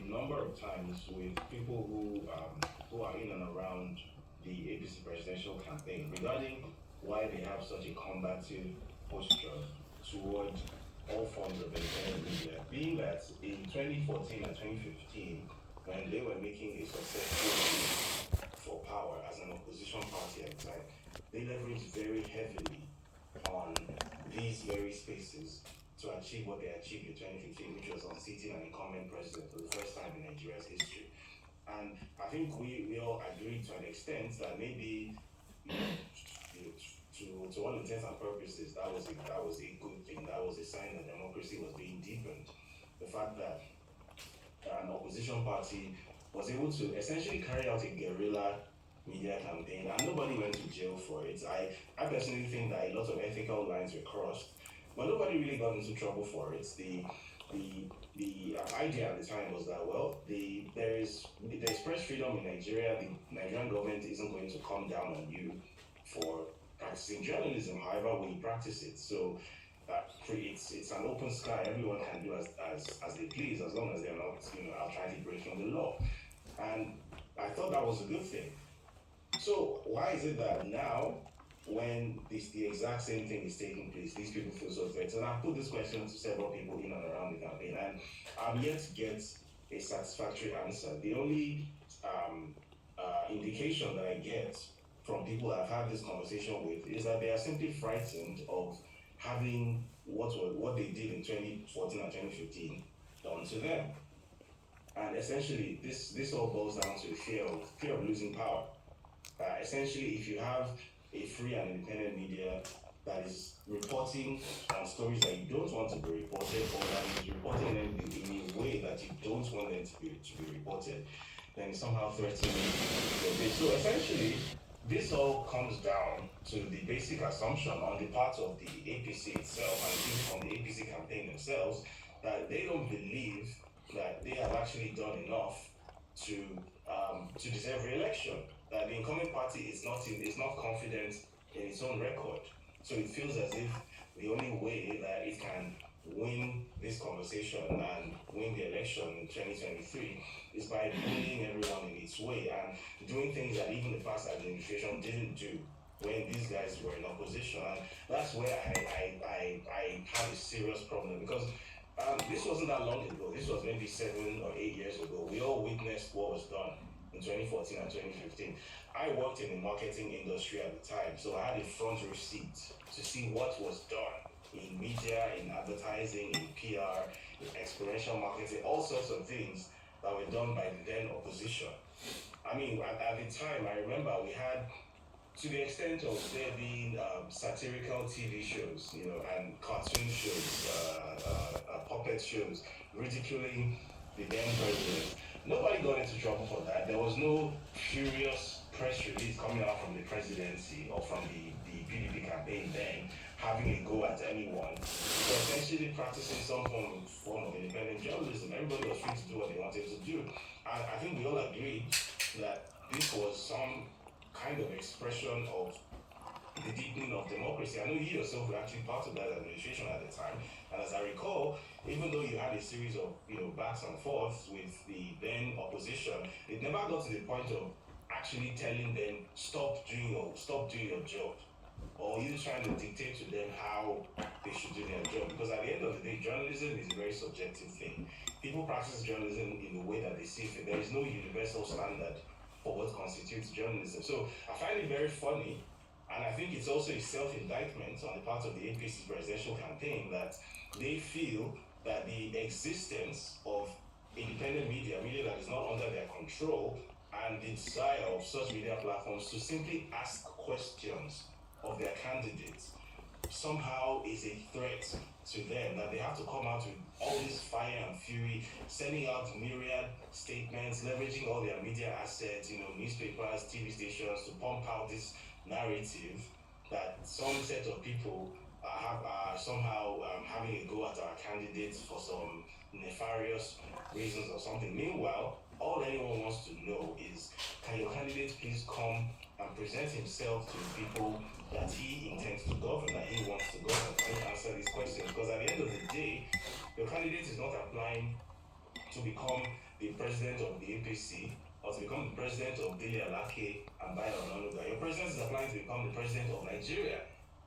number of times with people who are in and around the APC presidential campaign regarding why they have such a combative posture toward all forms of independent media, being that in 2014 and 2015, when they were making a successful bid for power as an opposition party at the time, they leveraged very heavily on these very spaces to achieve what they achieved in 2015, which was unseating an incumbent president for the first time in Nigeria's history. And I think we all agreed to an extent that maybe, to all intents and purposes, that was a good thing. That was a sign that democracy was being deepened. The fact that an opposition party was able to essentially carry out a guerrilla media campaign, and nobody went to jail for it. I personally think that a lot of ethical lines were crossed, but nobody really got into trouble for it. The idea at the time was that, well, there's press freedom in Nigeria. The Nigerian government isn't going to come down on you for practicing journalism, however we practice it. So it's an open sky. Everyone can do as they please, as long as they're not outrightly breaking the law. And I thought that was a good thing. So why is it that now, when the exact same thing is taking place, these people feel so threatened? And I've put this question to several people in and around the campaign, and I'm yet to get a satisfactory answer. The only indication that I get from people I've had this conversation with is that they are simply frightened of having what they did in 2014 and 2015 done to them. And essentially, this all boils down to fear of losing power. Essentially, if you have a free and independent media that is reporting on stories that you don't want to be reported, or that is reporting them in a way that you don't want them to be reported, then somehow threatening your base. So essentially, this all comes down to the basic assumption on the part of the APC itself, and even from the APC campaign themselves, that they don't believe that they have actually done enough to deserve re-election. That the incumbent party is not confident in its own record. So it feels as if the only way that it can win this conversation and win the election in 2023 is by bullying everyone in its way and doing things that even the past administration didn't do when these guys were in opposition. And that's where I had a serious problem, because this wasn't that long ago. This was maybe 7 or 8 years ago. We all witnessed what was done in 2014 and 2015. I worked in the marketing industry at the time, so I had a front row seat to see what was done in media, in advertising, in PR, in experiential marketing, all sorts of things that were done by the then opposition. I mean, at the time, I remember we had, to the extent of there being satirical TV shows, and cartoon shows, puppet shows, ridiculing the then president. Nobody got into trouble for that. There was no furious press release coming out from the presidency or from the PDP campaign then having a go at anyone. So essentially practicing some form of independent journalism. Everybody was free to do what they wanted to do. And I think we all agreed that this was some kind of expression of the deepening of democracy. I know you yourself were actually part of that administration at the time, and as I recall, even though you had a series of backs and forths with the then opposition, it never got to the point of actually telling them stop doing your job, or you trying to dictate to them how they should do their job. Because at the end of the day, journalism is a very subjective thing. People practice journalism in the way that they see fit. There is no universal standard for what constitutes journalism. So I find it very funny, and I think it's also a self-indictment on the part of the APC's presidential campaign that they feel that the existence of independent media that is not under their control, and the desire of such media platforms to simply ask questions of their candidates somehow is a threat to them, that they have to come out with all this fire and fury, sending out myriad statements, leveraging all their media assets, newspapers, TV stations, to pump out this narrative that some set of people are somehow having a go at our candidates for some nefarious reasons or something. Meanwhile, all anyone wants to know is, can your candidate please come and present himself to the people that he intends to govern, that he wants to govern, and answer these questions? Because at the end of the day, your candidate is not applying to become the president of the APC or to become the president of Dele Alake and Bayo Onanuga. Your president is applying to become the president of Nigeria,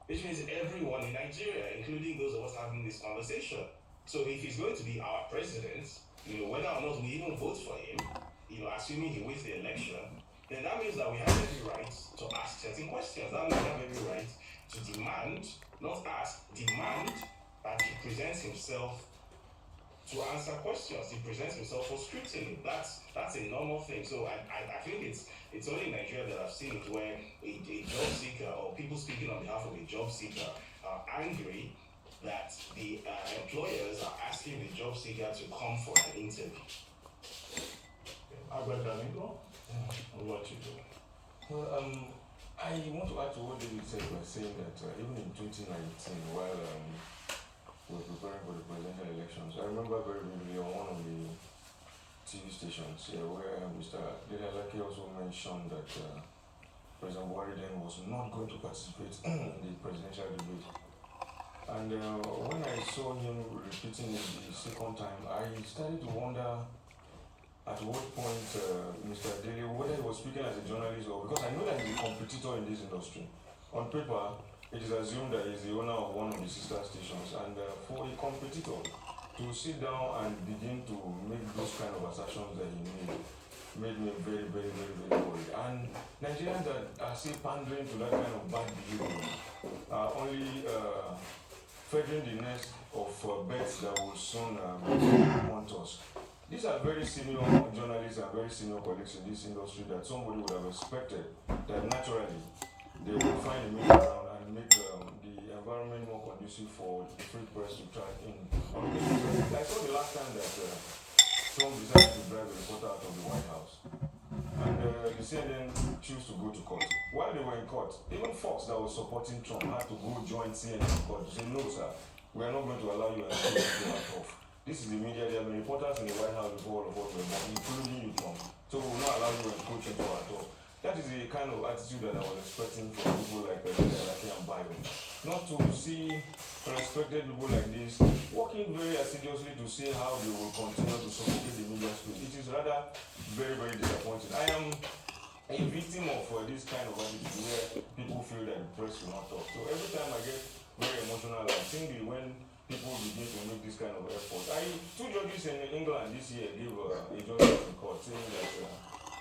which means everyone in Nigeria, including those of us having this conversation. So if he's going to be our president, whether or not we even vote for him, assuming he wins the election, then that means that we have every right to ask certain questions. That means we have every right to demand, not ask, demand that he presents himself to answer questions. He presents himself for scrutiny. That's a normal thing. So I think it's only in Nigeria that I've seen it where a job seeker or people speaking on behalf of a job seeker are angry that the employers are asking the job seeker to come for an interview. What you do? Well, I want to add to what David said by saying that even in 2019, while we were preparing for the presidential elections, I remember very vividly on one of the TV stations here where Mr. Delalake also mentioned that President Buhari then was not going to participate in the presidential debate. And when I saw him repeating it the second time, I started to wonder at what point Mr. Dele, whether he was speaking as a journalist or because I know that he's a competitor in this industry. On paper, it is assumed that he's the owner of one of the sister stations, and for a competitor to sit down and begin to make those kind of assertions that he made me very, very, very, very worried. And Nigerians that are still pandering to that kind of bad behavior are only feathering the nest of bets that will soon haunt us. These are very senior journalists and very senior colleagues in this industry that somebody would have expected that naturally they will find a middle ground and make the environment more conducive for the free press to thrive in. I saw the last time that Trump decided to drive a reporter out of the White House, and the CNN chose to go to court. While they were in court, even Fox that was supporting Trump had to go join CNN in court to say, no sir, we are not going to allow you to go off. This is the media. There have been reporters in the White House before all of us were born, including you, Trump. So we will not allow you to encroach into our talk. That is the kind of attitude that I was expecting from people like Laki and Biden. Not to see respected people like this working very assiduously to see how they will continue to suffocate the media space. It is rather very, very disappointing. I am a victim of this kind of attitude where people feel that the press will not talk. So every time I get very emotional, I think when people begin to make this kind of effort. Two judges in England this year gave a judgment in court saying that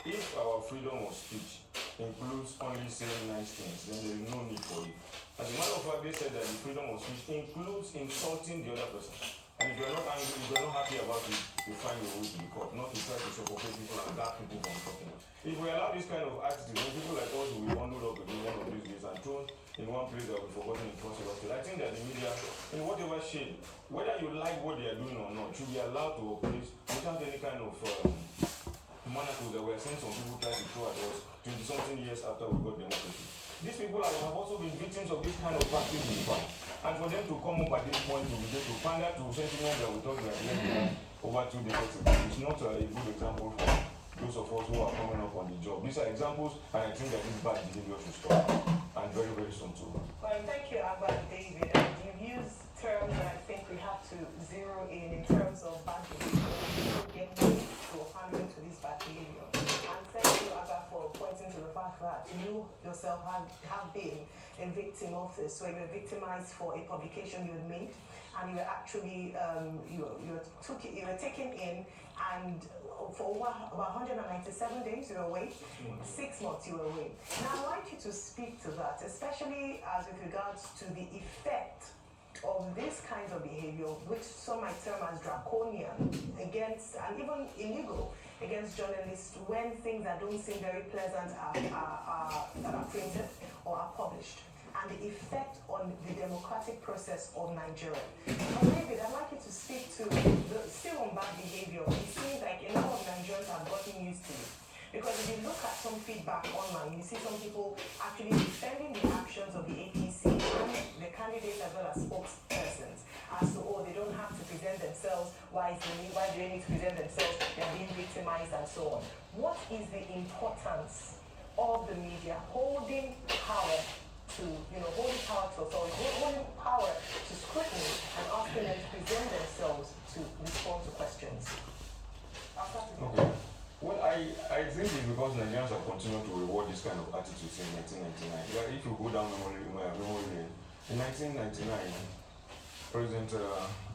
if our freedom of speech includes only saying nice things, then there is no need for it. As a matter of fact, they said that the freedom of speech includes insulting the other person. And if you're not angry, if you're not happy about it, you find your way to the court, not to try to suffocate people and gag people from talking. If we allow this kind of attitude, then people like us will be bundled up again one of these days and thrown in one place that will be forgotten in cross over. I think that the media, in whatever shape, whether you like what they are doing or not, should be allowed to operate without any kind of manacles that we are seeing some people try to throw at us 20-something years after we got democracy. These people have also been victims of this kind of practice in the past. And for them to come up at this point to begin to pander to sentiments that we thought we had left over 2 decades ago is not a good example for those of us who are coming up on the job. These are examples, and I think that this bad behavior should stop. And very, very soon too. Well, thank you, Abba and David. You've used terms that I think we have to zero in terms of bad behavior. People get used to handling to this bad behavior. And thank you, Abba, for pointing to the fact that you yourself have been a victim of this. So you were victimized for a publication you had made, and you were actually you were taken in, and for about 197 days you were away. 6 months you were away. Now I'd like you to speak to that, especially as with regards to the effect of this kind of behavior, which some might term as draconian against, and even illegal against journalists when things that don't seem very pleasant are printed or are published, and the effect on the democratic process of Nigeria. But David, I'd like you to speak to still on bad behavior. It seems like a lot of Nigerians have gotten used to it. Because if you look at some feedback online, you see some people actually defending the actions of the APC and the candidates as well as spokespersons as to, they don't have to present themselves, why do they need to present themselves, they're being victimized and so on. What is the importance of the media holding power to, holding power to authority, holding power to scrutiny and asking them to present themselves to respond to questions? I think it's because Nigerians have continued to reward this kind of attitude since 1999. Like if you go down memory lane, in 1999, President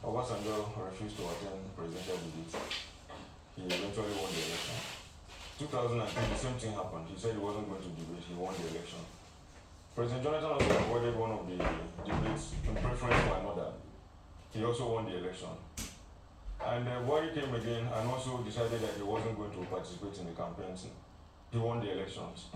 Obasanjo refused to attend presidential debate. He eventually won the election. 2010, the same thing happened. He said he wasn't going to debate. He won the election. President Jonathan also avoided one of the debates in preference for another. He also won the election. And Buhari came again and also decided that he wasn't going to participate in the campaigns. He won the elections.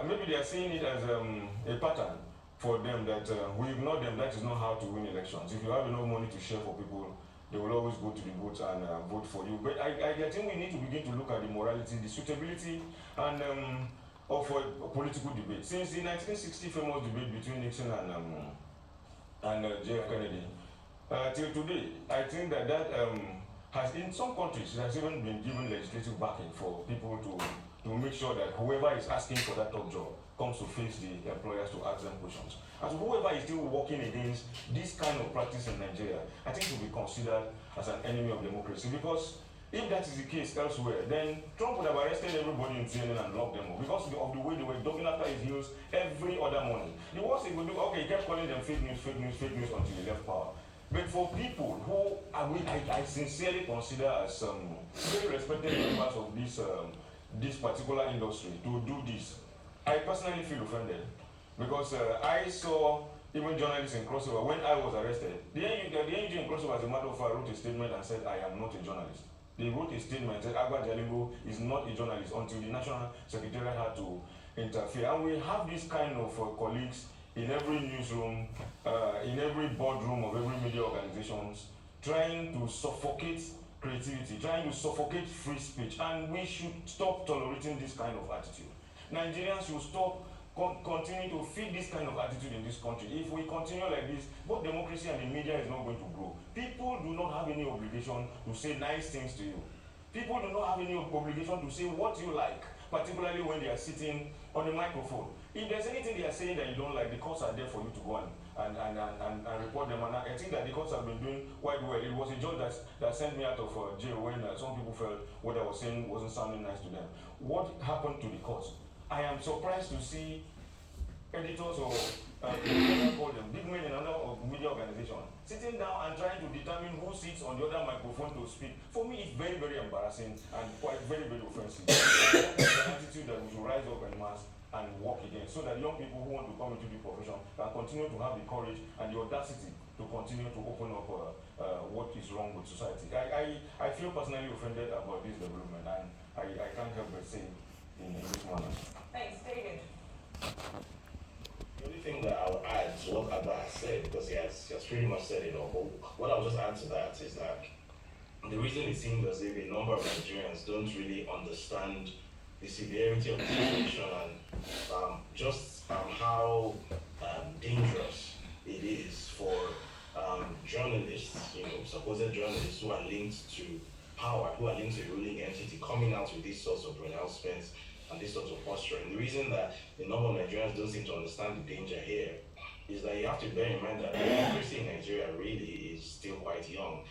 Maybe they are seeing it as a pattern for them that we ignore them. That is not how to win elections. If you have enough money to share for people, they will always go to the vote and vote for you. But I think we need to begin to look at the morality, the suitability, and of a political debate. Since the 1960 famous debate between Nixon and J.F. Kennedy, till today, I think that has, in some countries, it has even been given legislative backing for people to make sure that whoever is asking for that top job comes to face the employers to ask them questions. And so whoever is still working against this kind of practice in Nigeria, I think will be considered as an enemy of democracy. Because if that is the case elsewhere, then Trump would have arrested everybody in CNN and locked them up because of the way they were dogging after his heels every other morning. The worst he would do, okay, he kept calling them fake news until he left power. But for people who I sincerely consider as very respected members of this particular industry to do this, I personally feel offended because I saw even journalists in Crossover when I was arrested. The NG in Crossover, as a matter of fact, wrote a statement and said, I am not a journalist. They wrote a statement and said, Agba Jalingo is not a journalist until the National Secretariat had to interfere. And we have this kind of colleagues in every newsroom, in every boardroom of every media organizations, trying to suffocate creativity, trying to suffocate free speech. And we should stop tolerating this kind of attitude. Nigerians should stop continue to feed this kind of attitude in this country. If we continue like this, both democracy and the media is not going to grow. People do not have any obligation to say nice things to you. People do not have any obligation to say what you like, particularly when they are sitting on the microphone. If there's anything they are saying that you don't like, the courts are there for you to go and report them. And I think that the courts have been doing quite well. It was a judge that sent me out of jail when some people felt what I was saying wasn't sounding nice to them. What happened to the courts? I am surprised to see editors or call them big men in another media organization sitting down and trying to determine who sits on the other microphone to speak. For me, it's very, very embarrassing and quite very, very offensive. It's an attitude that we should rise up en masse and work against so that young people who want to come into the profession can continue to have the courage and the audacity to continue to open up what is wrong with society. I feel personally offended about this development, and I can't help but say in this manner. Thanks, David. The only thing that I would add to what Abba has said, because he has pretty much said it all, but what I would just add to that is that the reason it seems as if a number of Nigerians don't really understand the severity of the situation and just how dangerous it is for journalists, supposed journalists who are linked to power, who are linked to a ruling entity, coming out with these sorts of pronouncements and this sort of posture. And the reason that a number of Nigerians don't seem to understand the danger here is that you have to bear in mind that democracy in Nigeria really is still quite young.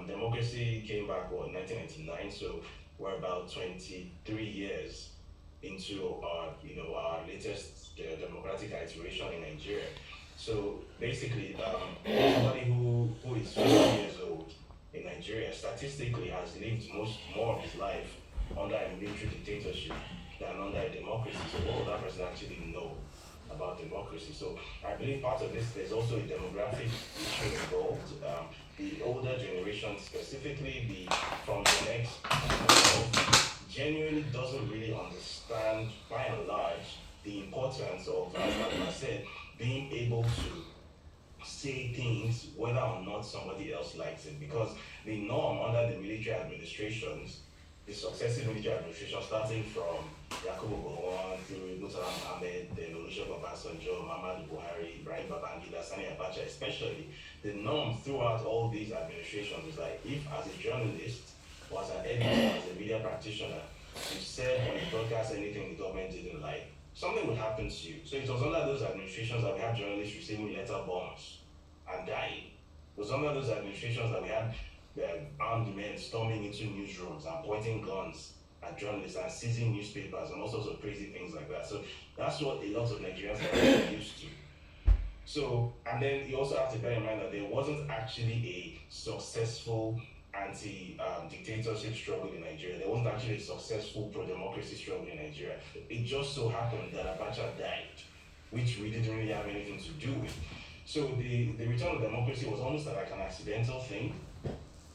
Democracy came back, 1999, so we're about 23 years into our latest democratic iteration in Nigeria. So basically, somebody who is 50 years old in Nigeria statistically has lived more of his life under a military dictatorship than under a democracy. So what would that person actually know about democracy? So I believe part of this, there's also a demographic issue involved. The older generation, specifically from the next genuinely doesn't really understand, by and large, the importance of, as I said, being able to say things whether or not somebody else likes it. Because the norm under the military administrations, the successive military administration, starting from Yakubu Gowon through Murtala Mohammed, then Olusegun Obasanjo, Muhammadu Buhari, Ibrahim Babangida, Sani Abacha, especially, the norm throughout all these administrations is like, if as a journalist or as an editor, as a media practitioner, you said on the broadcast anything the government didn't like, something would happen to you. So it was under those administrations that we had journalists receiving letter bombs and dying. It was under those administrations that we had armed men storming into newsrooms and pointing guns at journalists and seizing newspapers and all sorts of crazy things like that. So that's what a lot of Nigerians are used to. So, and then you also have to bear in mind that there wasn't actually a successful anti-dictatorship struggle in Nigeria. There wasn't actually a successful pro-democracy struggle in Nigeria. It just so happened that Abacha died, which we didn't really have anything to do with. So the return of democracy was almost like an accidental thing.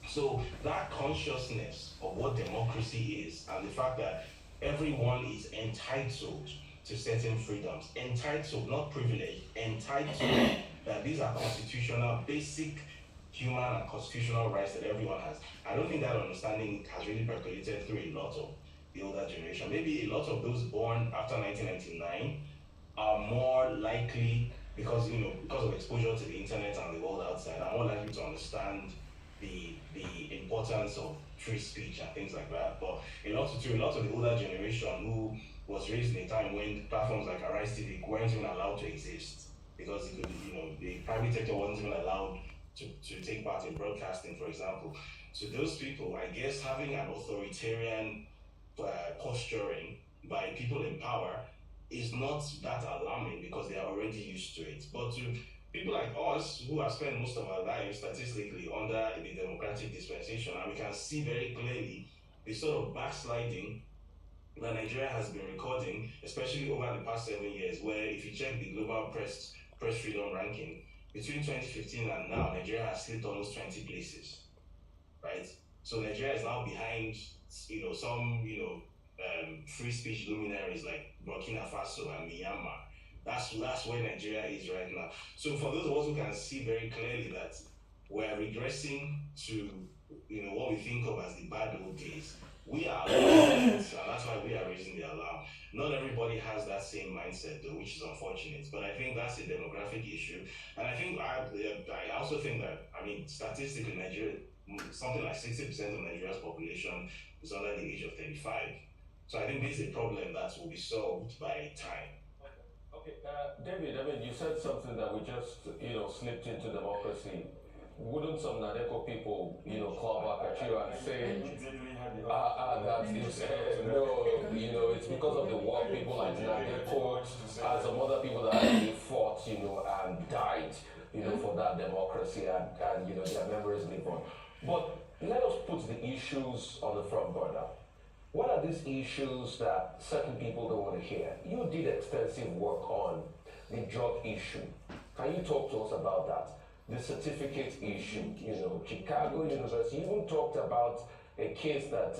So that consciousness of what democracy is and the fact that everyone is entitled to certain freedoms, entitled, not privileged, entitled, that these are constitutional, basic human and constitutional rights that everyone has. I don't think that understanding has really percolated through a lot of the older generation. Maybe a lot of those born after 1999 are more likely, because of exposure to the internet and the world outside, are more likely to understand the importance of free speech and things like that. But a lot of the older generation who was raised in a time when platforms like Arise TV weren't even allowed to exist because the private sector wasn't even allowed to take part in broadcasting, for example. So those people, I guess, having an authoritarian posturing by people in power is not that alarming because they are already used to it. But to people like us who have spent most of our lives statistically under the democratic dispensation, and we can see very clearly the sort of backsliding that Nigeria has been recording, especially over the past 7 years, where if you check the global press freedom ranking, between 2015 and now, Nigeria has slipped almost 20 places, right? So Nigeria is now behind, some, free speech luminaries like Burkina Faso and Myanmar. That's where Nigeria is right now. So for those of us who can see very clearly that we're regressing to, what we think of as the bad old days, we are alarmed, and that's why we are raising the alarm. Not everybody has that same mindset though, which is unfortunate, but I think that's a demographic issue. And I think I also think that, statistically, Nigeria, something like 60% of Nigeria's population is under the age of 35. So I think this is a problem that will be solved by time. Okay, David, you said something that we just, slipped into democracy. Wouldn't some Nadeko people, call back at you and say, that is, no, it's because of the war people like Nadeko and some other people that actually fought, and died, for that democracy and their memories live on. But let us put the issues on the front burner. What are these issues that certain people don't want to hear? You did extensive work on the drug issue. Can you talk to us about that? The certificate issue, Chicago University even talked about a case that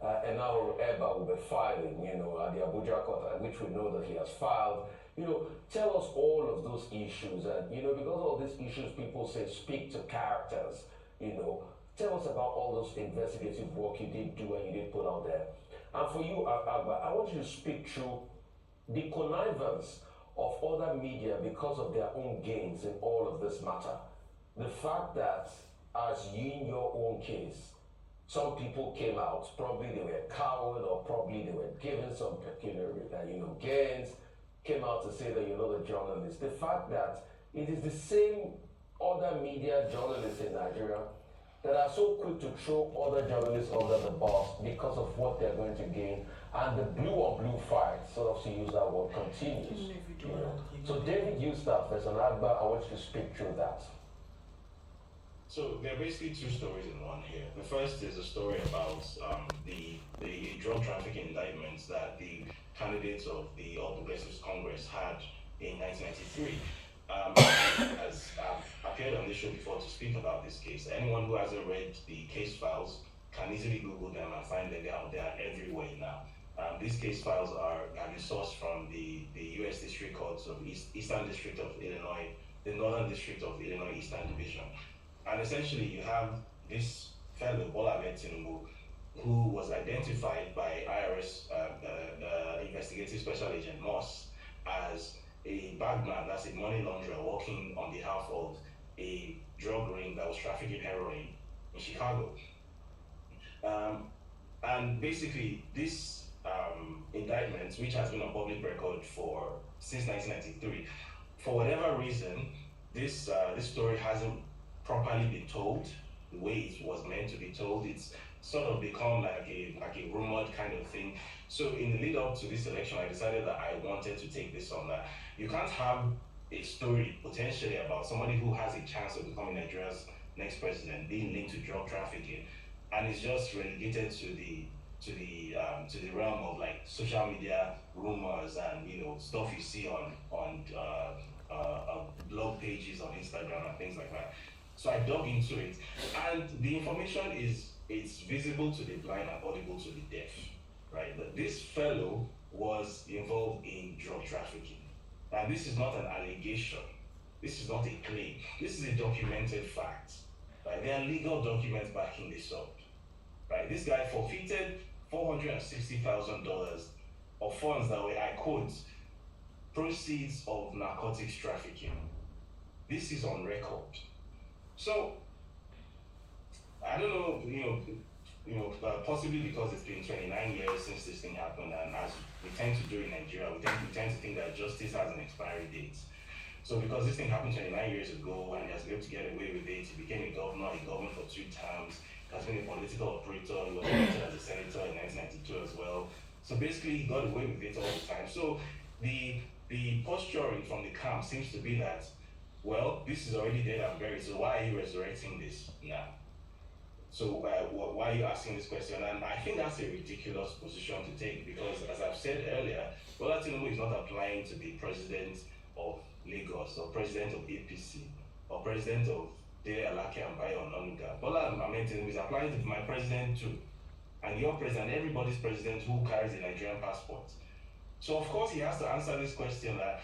Enahoro Eba will be filing, at the Abuja court, which we know that he has filed. Tell us all of those issues, and because all these issues, people say speak to characters. Tell us about all those investigative work you did do and you did put out there. And for you, Agba, I want you to speak through the connivance of other media because of their own gains in all of this matter. The fact that, as you in your own case, some people came out, probably they were cowed or probably they were given some pecuniary, gains, came out to say that you're not a journalist. The fact that it is the same other media journalists in Nigeria that are so quick to throw other journalists under the bus because of what they're going to gain, and the blue on blue fight, sort of to use that word, continues. So David, you start first, and Agba, I want you to speak through that. So there are basically two stories in one here. The first is a story about the drug trafficking indictments that the candidates of the All Progressives Congress had in 1993. As I've appeared on this show before to speak about this case, anyone who hasn't read the case files can easily Google them and find them. They are everywhere now. These case files have been sourced from the U.S. District Courts of Eastern District of Illinois, the Northern District of Illinois Eastern Division. And essentially you have this fellow, Bola Tinubu, who was identified by IRS investigative special agent Moss as a bagman, that's a money launderer working on behalf of a drug ring that was trafficking heroin in Chicago. And basically this indictment, which has been on public record since 1993, for whatever reason, this story hasn't properly been told the way it was meant to be told. It's sort of become like a rumored kind of thing. So in the lead up to this election, I decided that I wanted to take this on. That you can't have a story potentially about somebody who has a chance of becoming Nigeria's next president being linked to drug trafficking, and it's just relegated to the realm of like social media rumors and stuff you see on blog pages on Instagram and things like that. So I dug into it, and the information it's visible to the blind and audible to the deaf, right? That this fellow was involved in drug trafficking. Now this is not an allegation. This is not a claim. This is a documented fact. Right? There are legal documents backing this up. Right? This guy forfeited $460,000 of funds that were, I quote, proceeds of narcotics trafficking. This is on record. So I don't know, possibly because it's been 29 years since this thing happened, and as we tend to do in Nigeria, we tend to think that justice has an expiry date. So because this thing happened 29 years ago and he has been able to get away with it, he became a governor for 2 terms, he has been a political operator, he was elected as a senator in 1992 as well. So basically he got away with it all the time. So the posturing from the camp seems to be that, well, this is already dead and buried, so why are you resurrecting this now? So why are you asking this question? And I think that's a ridiculous position to take, because as I've said earlier, Bola Tinubu is not applying to be president of Lagos or president of APC or president of Dele Alake and Bayo Onanuga. Bola Ahmed Tinubu is applying to be my president too. And your president, everybody's president who carries a Nigerian passport. So of course he has to answer this question that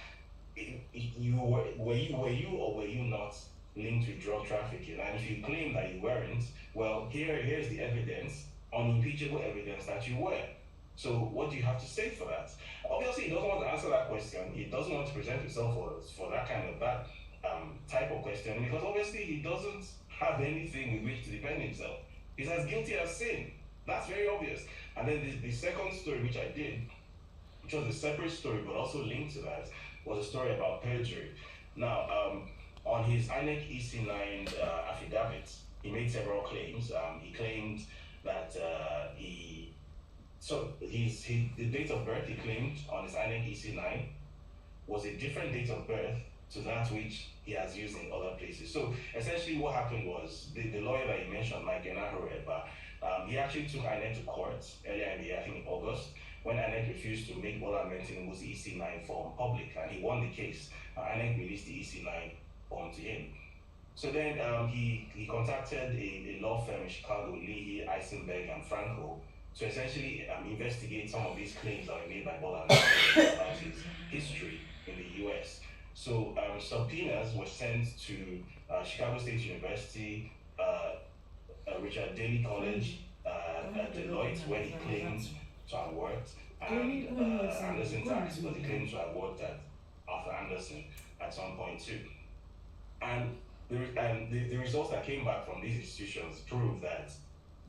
were you or were you not linked with drug trafficking? And if you claim that you weren't, well, here's the evidence, unimpeachable evidence that you were. So what do you have to say for that? Obviously, he doesn't want to answer that question. He doesn't want to present himself for that kind of type of question, because obviously he doesn't have anything with which to defend himself. He's as guilty as sin. That's very obvious. And then the second story which I did, which was a separate story but also linked to that, was a story about perjury. Now, on his INEC EC9 affidavit, he made several claims. He claimed that the date of birth he claimed on his INEC EC9 was a different date of birth to that which he has used in other places. So essentially what happened was, the lawyer that he mentioned, Mike Enahoreba, he actually took INEC to court earlier in the year, I think in August, when INEC refused to make Bola Ahmed Tinubu's EC9 form public, and he won the case. INEC released the EC9 form to him. So then he contacted a law firm in Chicago, Leahy, Eisenberg, and Franco, to essentially investigate some of these claims that were made by Bola Ahmed Tinubu about his history in the US. So subpoenas were sent to Chicago State University, Richard Daley College, Deloitte, where he claimed to have worked, and Anderson Tax, because he claimed to have worked at Arthur Anderson at some point too. And the results that came back from these institutions prove that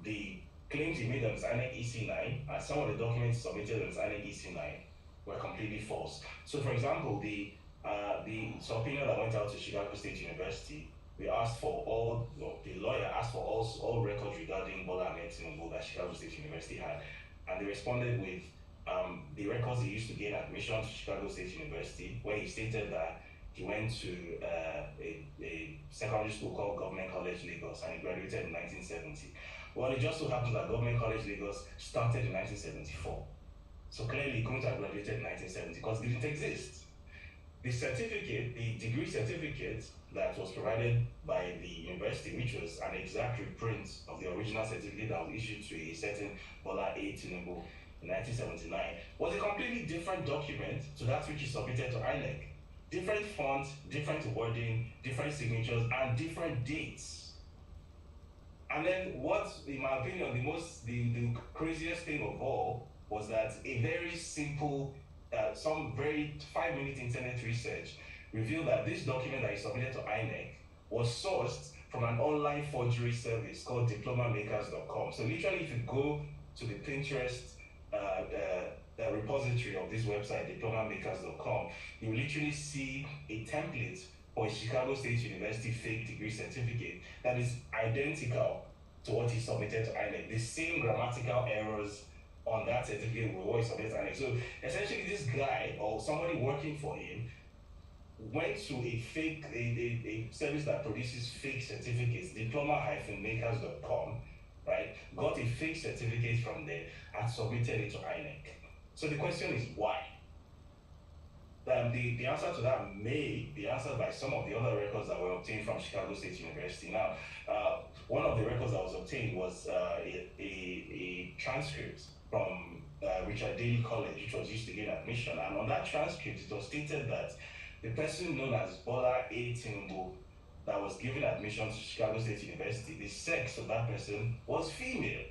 the claims he made on his INEC EC9 and some of the documents submitted on his INEC EC9 were completely false. So, for example, the subpoena that went out to Chicago State University, the lawyer asked for all records regarding Bola Ahmed Tinubu that Chicago State University had, and they responded with the records he used to gain admission to Chicago State University, where he stated that he went to a secondary school called Government College Lagos, and he graduated in 1970. Well, it just so happens that Government College Lagos started in 1974. So clearly he couldn't have graduated in 1970 because it didn't exist. The certificate, the degree certificate that was provided by the university, which was an exact reprint of the original certificate that was issued to a certain Bola A. Tinubu in 1979, was a completely different document to that which he submitted to INEC. Different font, different wording, different signatures, and different dates. And then what, in my opinion, the craziest thing of all was that a very simple, some very 5-minute internet research revealed that this document that he submitted to INEC was sourced from an online forgery service called diplomamakers.com. So literally, if you go to the Pinterest repository of this website, diplomamakers.com, you will literally see a template for a Chicago State University fake degree certificate that is identical to what he submitted to INEC. The same grammatical errors on that certificate were what he submitted to INEC. So essentially, this guy or somebody working for him went to a service that produces fake certificates, diploma-makers.com, right? Got a fake certificate from there and submitted it to INEC. So the question is why? The answer to that may be answered by some of the other records that were obtained from Chicago State University. Now, one of the records that was obtained was a transcript from Richard Daley College, which was used to gain admission. And on that transcript, it was stated that the person known as Bola A. Tinubu that was given admission to Chicago State University, the sex of that person was female.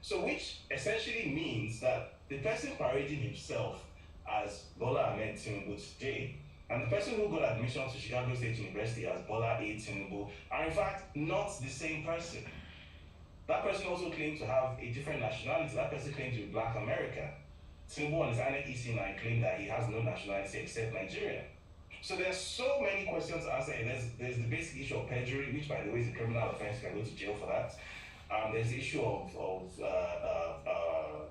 So which essentially means that the person parading himself as Bola Ahmed Tinubu today, and the person who got admission to Chicago State University as Bola A. Tinubu are in fact not the same person. That person also claimed to have a different nationality. That person claimed to be Black American. Tinubu on his INEC EC9 claimed that he has no nationality except Nigeria. So there's so many questions to answer. There's the basic issue of perjury, which by the way is a criminal offense. You can go to jail for that. There's the issue of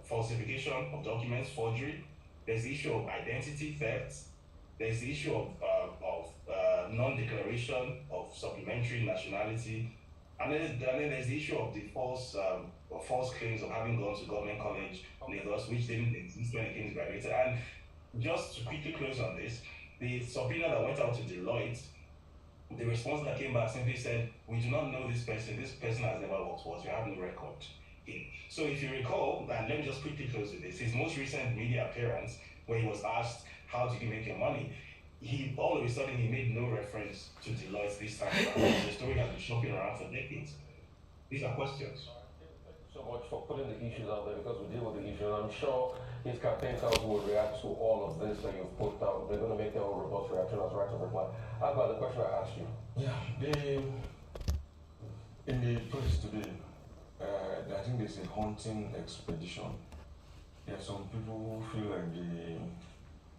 falsification of documents, forgery. There's the issue of identity theft. There's the issue of non-declaration of supplementary nationality. And then there's the issue of the false claims of having gone to government college, Lagos, which didn't exist when the king graduated. And just to quickly close on this, the subpoena that went out to Deloitte, the response that came back simply said, we do not know this person has never worked for us, we have no record. So if you recall, and let me just quickly close with this, his most recent media appearance, where he was asked, how did you make your money? All of a sudden, he made no reference to Deloitte this time around. The story has been shopping around for decades. These are questions. Thank you so much for putting the issues out there, because we deal with the issues. I'm sure his campaign council will react to all of this that you've put out. They're going to make their own robust reaction as right to reply. How about the question I asked you? Yeah, in the place today, I think there's a hunting expedition. There are some people who feel like the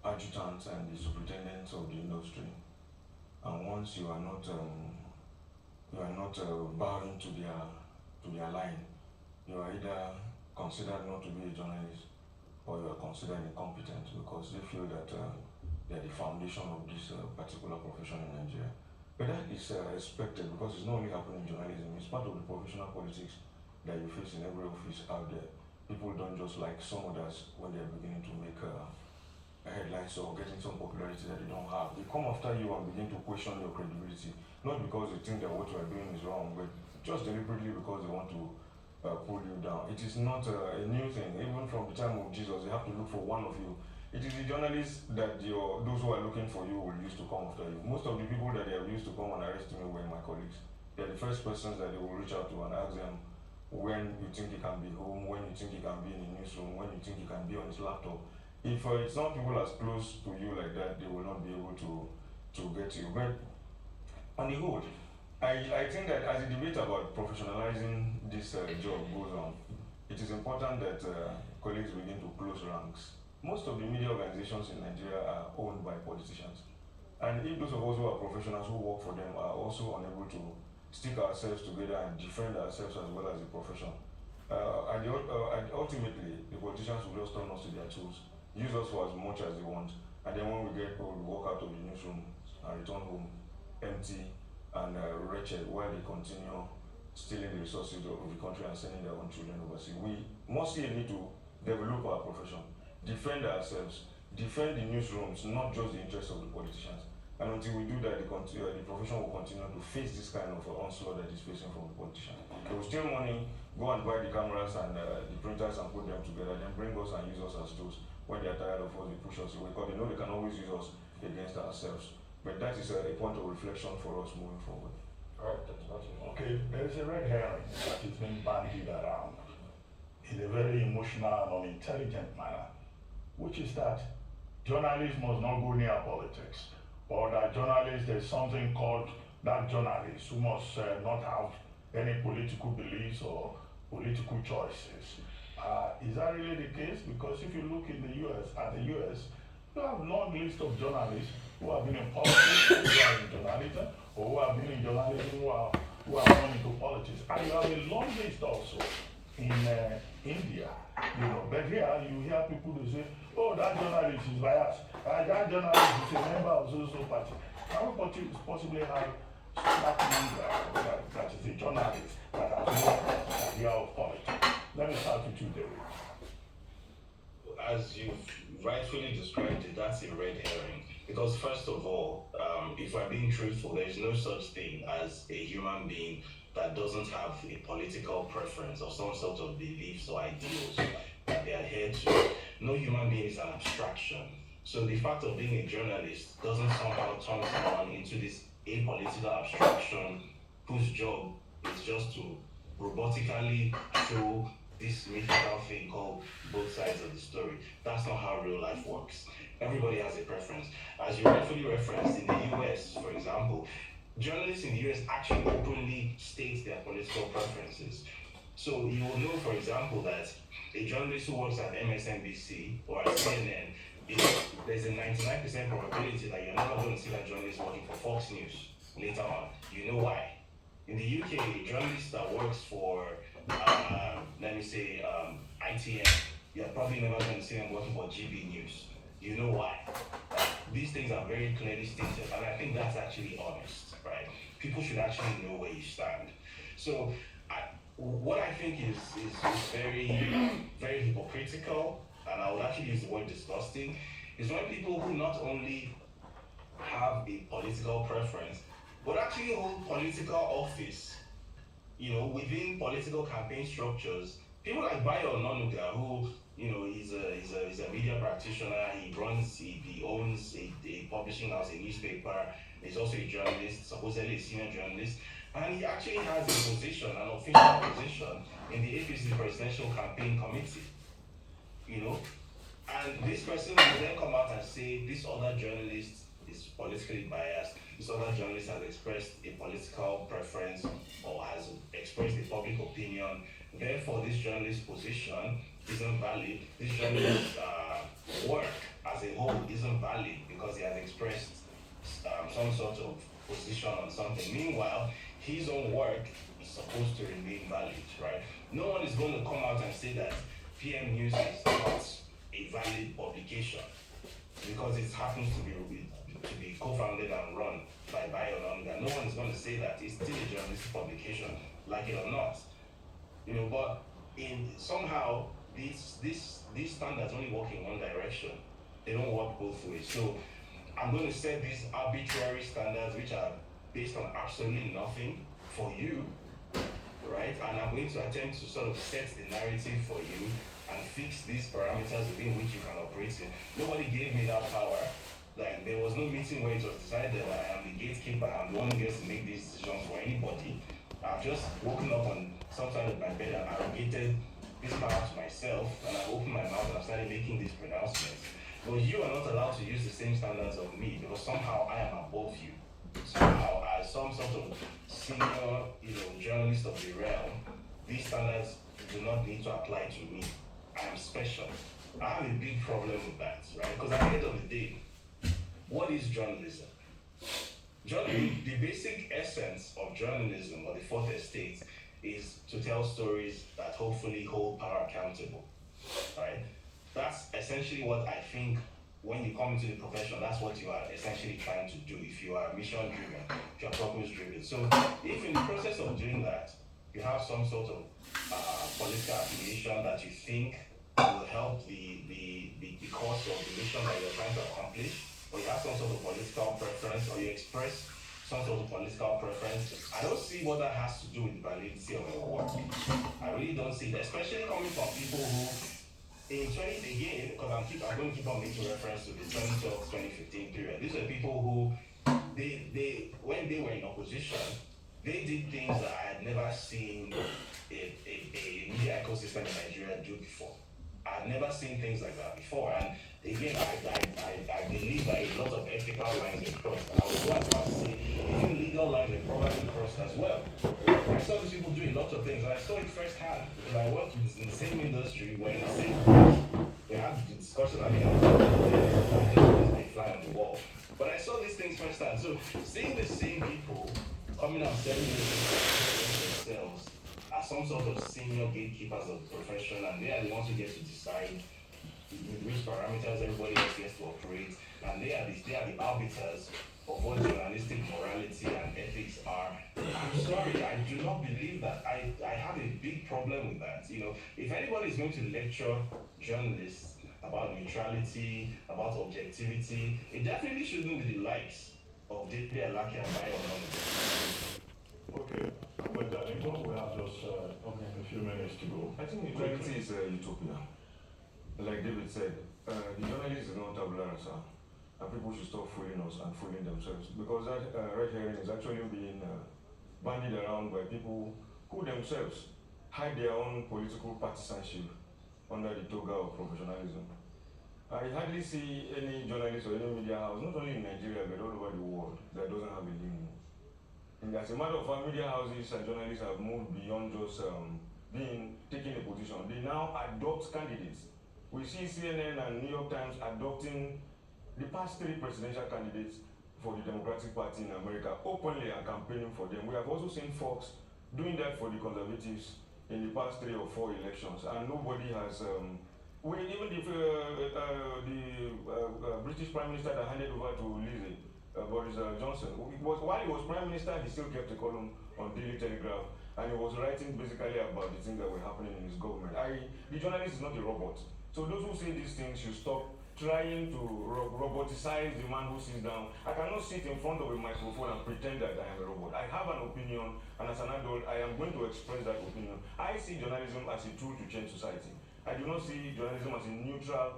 adjutants and the superintendents of the industry, and once you are not bowing to their line, you are either considered not to be a journalist or you are considered incompetent, because they feel that they are the foundation of this particular profession in Nigeria. But that is expected, because it's not only happening in journalism, it's part of the professional politics that you face in every office out there. People don't just like some others when they're beginning to make headlines or getting some popularity that they don't have. They come after you and begin to question your credibility, not because they think that what you are doing is wrong, but just deliberately because they want to pull you down. It is not a new thing. Even from the time of Jesus, they have to look for one of you. It is the journalists that those who are looking for you will use to come after you. Most of the people that they have used to come and arrest me were my colleagues. They are the first persons that they will reach out to and ask them when you think he can be home, when you think he can be in the newsroom, when you think he can be on his laptop. If it's not people as close to you like that, they will not be able to get you. But on the whole, I think that as the debate about professionalizing this job goes on, it is important that colleagues begin to close ranks. Most of the media organizations in Nigeria are owned by politicians. And if those of us who are professionals who work for them are also unable to stick ourselves together and defend ourselves as well as the profession, and ultimately, the politicians will just turn us to their tools, use us for as much as they want, and then when we get old, we walk out of the newsroom and return home empty and wretched, while they continue stealing the resources of the country and sending their own children overseas. We mostly need to develop our profession, defend ourselves, defend the newsrooms, not just the interests of the politicians. And until we do that, the profession will continue to face this kind of onslaught that is facing from the politicians. They will steal money, go and buy the cameras and the printers and put them together, then bring us and use us as tools. When they are tired of us, they push us away, because they know they can always use us against ourselves. But that is a point of reflection for us moving forward. All right, that's nothing. Okay, there is a red herring that is being bandied around in a very emotional and unintelligent manner, which is that journalists must not go near politics, or that journalists, there's something called that journalists who must not have any political beliefs or political choices. Is that really the case? Because if you look in the US, you have a long list of journalists who have been in politics, who are in journalism, or who have been in journalism, who who are born into politics. And you have a long list also in India, But here you hear people who say, oh, that journalist is biased. That journalist is a member of so party. Can we possibly have that member that is a journalist that has no idea of politics? Let me start with you, David. As you've rightfully described it, that's a red herring. Because first of all, if we're being truthful, there is no such thing as a human being that doesn't have a political preference or some sort of beliefs or ideals that they adhere to. No human being is an abstraction. So the fact of being a journalist doesn't somehow turn someone into this apolitical abstraction whose job is just to robotically show this mythical thing called both sides of the story. That's not how real life works. Everybody has a preference. As you rightfully referenced, in the US, for example, journalists in the US actually openly state their political preferences. So you will know, for example, that a journalist who works at MSNBC or at CNN, there's a 99% probability that you're never going to see that journalist working for Fox News later on. You know why? In the UK, a journalist that works for, let me say, ITN, you're probably never going to see them working for GB News. You know why? These things are very clearly stated, and I think that's actually honest, right? People should actually know where you stand. So, what I think is very, very hypocritical, and I would actually use the word disgusting, is when people who not only have a political preference, but actually hold political office, within political campaign structures. People like Bayo Ononuga, who, he's a media practitioner. He owns a publishing house, a newspaper. He's also a journalist, supposedly a senior journalist. And he actually has a position, an official position, in the APC presidential campaign committee. And this person will then come out and say this other journalist is politically biased. This other journalist has expressed a political preference or has expressed a public opinion. Therefore, this journalist's position isn't valid. This journalist's work as a whole isn't valid because he has expressed some sort of position on something. Meanwhile, his own work is supposed to remain valid, right? No one is going to come out and say that PM News is not a valid publication because it happens to be co-founded and run by Bayo Ononuga. No one is going to say that it's still a journalistic publication, like it or not. But somehow these standards only work in one direction. They don't work both ways. So I'm going to set these arbitrary standards which are based on absolutely nothing for you, right? And I'm going to attempt to sort of set the narrative for you and fix these parameters within which you can operate in. Nobody gave me that power. Like, there was no meeting where it was decided that I am the gatekeeper, I'm the one who gets to make these decisions for anybody. I've just woken up on some side of my bed and arrogated this power to myself, and I opened my mouth and I started making these pronouncements. But you are not allowed to use the same standards of me because somehow I am above you. Somehow, as some sort of senior, journalist of the realm, these standards do not need to apply to me. I am special. I have a big problem with that, right? Because at the end of the day, what is journalism? The basic essence of journalism or the fourth estate is to tell stories that hopefully hold power accountable, right? That's essentially what I think when you come into the profession, that's what you are essentially trying to do if you are mission-driven, if you are purpose-driven. So if in the process of doing that, you have some sort of political affiliation that you think will help the cause of the mission that you're trying to accomplish, or you have some sort of political preference, or you express some sort of political preference, I don't see what that has to do with the validity of your work. I really don't see that, especially coming from people who, again, because I'm going to keep on making reference to the 2012-2015 period. These are people who, they when they were in opposition, they did things that I had never seen a media ecosystem in Nigeria do before. I had never seen things like that before. And again, I believe that a lot of ethical lines were crossed. And I would go as far as to say, even legal lines were probably crossed as well. I saw these people doing lots of things, and I saw it firsthand because I worked in the same industry, we're in the same place. We had the discussion at the end of they fly on the wall. But I saw these things firsthand. So seeing the same people coming out 7 years some sort of senior gatekeepers of the profession, and they are the ones who get to decide with which parameters everybody else gets to operate, and they are the arbiters of what journalistic morality and ethics are. I'm sorry, I do not believe that. I have a big problem with that. You know, if anybody is going to lecture journalists about neutrality, about objectivity, it definitely shouldn't be the likes of Dede Alaki and Bayo Onanuga. Okay, but Darlington, we have just a few minutes to go. I think neutrality is a utopia. Like David said, the journalist is not tabula rasa, and people should stop fooling us and fooling themselves, because that red herring is actually being bandied around by people who themselves hide their own political partisanship under the toga of professionalism. I hardly see any journalist or any media house, not only in Nigeria but all over the world, that doesn't have a limo. And as a matter of fact, media houses and journalists have moved beyond just taking a position. They now adopt candidates. We see CNN and New York Times adopting the past 3 presidential candidates for the Democratic Party in America openly and campaigning for them. We have also seen Fox doing that for the Conservatives in the past 3 or 4 elections, and nobody has. Even the British Prime Minister that handed over to Lizzie, Boris Johnson, while he was Prime Minister, he still kept a column on Daily Telegraph, and he was writing basically about the things that were happening in his government. The journalist is not a robot. So those who say these things should stop trying to roboticize the man who sits down. I cannot sit in front of a microphone and pretend that I am a robot. I have an opinion, and as an adult, I am going to express that opinion. I see journalism as a tool to change society. I do not see journalism as a neutral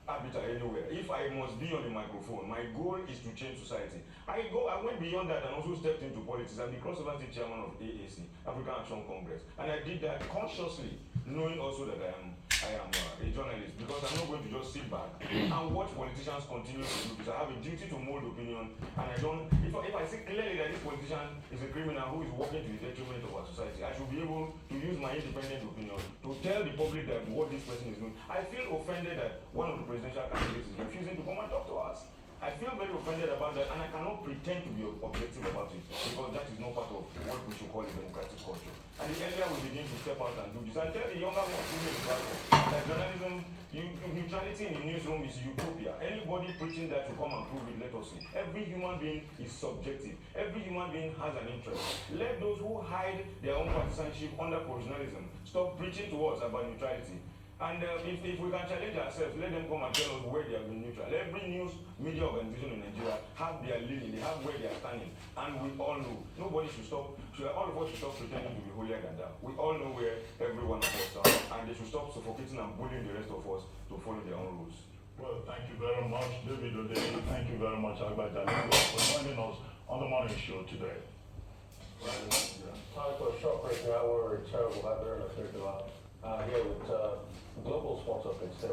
arbiter anywhere. If I must be on the microphone, my goal is to change society. I went beyond that and also stepped into politics. I'm the crossover state chairman of AAC, African Action Congress, and I did that consciously, knowing also that I am a journalist, because I'm not going to just sit back and watch politicians continue to do this. I have a duty to mold opinion, and I don't. If I see clearly that this politician is a criminal who is working to the detriment of our society, I should be able to use my independent opinion to tell the public that what this person is doing. I feel offended that one of the presidential candidates is refusing to come and talk to us. I feel very offended about that, and I cannot pretend to be objective about it, because that is not part of what we should call a democratic culture. And the earlier we begin to step out and do this, and tell the younger ones who make the platform that journalism, neutrality in the newsroom is utopia. Anybody preaching that to come and prove it, let us see. Every human being is subjective. Every human being has an interest. Let those who hide their own partisanship under professionalism stop preaching to us about neutrality. And if we can challenge ourselves, let them come and tell us where they have been neutral. Every news media organization in Nigeria have their leaning, they have where they are standing, and we all know. Nobody should stop. All of us should stop pretending to be holier than thou. We all know where every one of us are, and they should stop suffocating and bullying the rest of us to follow their own rules. Well, thank you very much, David Hundeyin. Thank you very much, Albert Dalingo, for joining us on the morning show today. Time for a short break now. We're return. We'll have Aaron here with global sports updates.